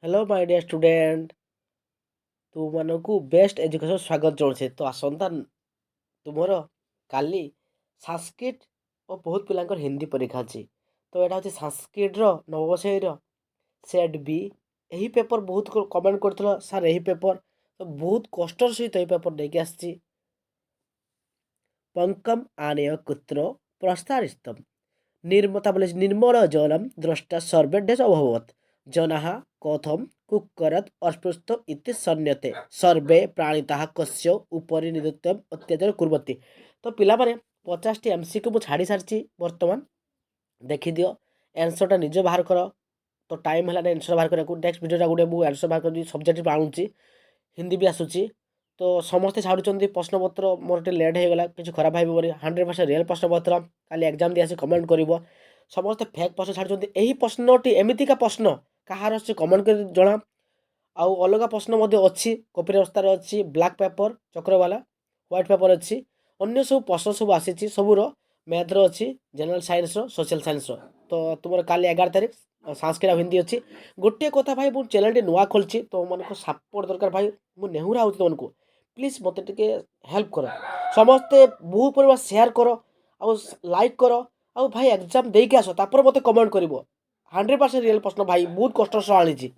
Hello my dear student तुमମାନଙ୍କୁ best education ସ୍ୱାଗତ ଜଣାଉଛି। ତ ଆସନ୍ତା ତୁମର କାଲି ସାଂସ୍କ୍ରିଟ ଓ ବହୁତ ପିଲାଙ୍କର ହିନ୍ଦୀ ପରୀକ୍ଷା ଅଛି। ତ ଏଇଟା ହେଉଛି ସାଂସ୍କ୍ରିଟର ନବମ ଶ୍ରେଣୀର ସେଟ୍ ବି। ଏହି ପେପର୍ ବହୁତ କମେଣ୍ଟ କରିଥିଲ ସାର୍ ଏହି ପେପର୍ ତ ବହୁତ କଷ୍ଟର ସହିତ ଏହି ପେପର୍ ନେଇକି ଆସିଛି। ପଙ୍କମ୍ ଆନେୟ କୁତ୍ର ପ୍ରସ୍ତାରିସ୍ତମ୍ ନିର୍ମତା ବୋଲେ ନିର୍ମଳ ଜଲମ୍ ଦ୍ରଷ୍ଟା ସର୍ବେଢ୍ୟ ଅଭବତ୍ ଜନାଃ କଥମ୍ କୁକରତ୍ ଅସ୍ପୃଷ୍ଟ ଇତି ସନ୍ୟତେ ସର୍ବେ ପ୍ରାଣିତାଃ କସ୍ୟ ଉପରି ନିରୁତ୍ୟମ୍ ଅତ୍ୟାଚାର କୁର୍ବତି। ତ ପିଲାମାନେ 50ଟି MCQ ମୁଁ ଛାଡ଼ି ସାରିଛି। ବର୍ତ୍ତମାନ ଦେଖିଦିଅ ଆନ୍ସର୍ଟା ନିଜେ ବାହାର କର। ତ ଟାଇମ୍ ହେଲାନି ଆନ୍ସର୍ ବାହାର କରିବାକୁ। ନେକ୍ସଟ ଭିଡ଼ିଓଟା ଗୋଟେ ମୁଁ ଆନ୍ସର୍ ବାହାର କରିବି। ସବଜେକ୍ଟ ଆଣୁଛି, ହିନ୍ଦୀ ବି ଆସୁଛି। ତ ସମସ୍ତେ ଛାଡ଼ୁଛନ୍ତି ପ୍ରଶ୍ନପତ୍ର। ମୋର ଟିକେ ଲେଟ୍ ହେଇଗଲା, କିଛି ଖରାପ ଭାବିବନି। 100% ରିଅଲ୍ ପ୍ରଶ୍ନପତ୍ର କାଲି ଏକ୍ଜାମ୍ ଦେଇ ଆସି କମେଣ୍ଟ କରିବ। ସମସ୍ତେ ଫେକ୍ ପ୍ରଶ୍ନ ଛାଡ଼ୁଛନ୍ତି। ଏହି ପ୍ରଶ୍ନଟି ଏମିତିକା ପ୍ରଶ୍ନ କାହାର ଅଛି କମେଣ୍ଟ କରି ଜଣା। ଆଉ ଅଲଗା ପ୍ରଶ୍ନ ମଧ୍ୟ ଅଛି, କପିରେ ଅବସ୍ଥାରେ ଅଛି, ବ୍ଲାକ୍ ପେପର୍ ଚକ୍ରବାଲା ହ୍ୱାଇଟ୍ ପେପର୍ ଅଛି। ଅନ୍ୟ ସବୁ ପ୍ରଶ୍ନ ସବୁ ଆସିଛି, ସବୁର ମ୍ୟାଥ୍ର ଅଛି, ଜେନେରାଲ୍ ସାଇନ୍ସର, ସୋସିଆଲ୍ ସାଇନ୍ସର। ତ ତୁମର କାଲି 11 ତାରିଖ ସାଂସ୍କ୍ରିଟ ଆଉ ହିନ୍ଦୀ ଅଛି। ଗୋଟିଏ କଥା ଭାଇ, ମୁଁ ଚ୍ୟାନେଲ୍ଟି ନୂଆ ଖୋଲିଛି, ତୁମମାନଙ୍କୁ ସପୋର୍ଟ ଦରକାର ଭାଇ। ମୁଁ ନେହୁରା ହେଉଛି ତୁମମାନଙ୍କୁ, ପ୍ଲିଜ୍ ମୋତେ ଟିକେ ହେଲ୍ପ କର। ସମସ୍ତେ ବହୁତ ପରିମାଣ ସେୟାର କର ଆଉ ଲାଇକ୍ କର। ଆଉ ଭାଇ ଏକ୍ଜାମ୍ ଦେଇକି ଆସ, ତାପରେ ମୋତେ କମେଣ୍ଟ କରିବ। 100% ରିଅଲ୍ ପ୍ରଶ୍ନ ଭାଇ, ବହୁତ କଷ୍ଟ ସହ ଆଣିଛି।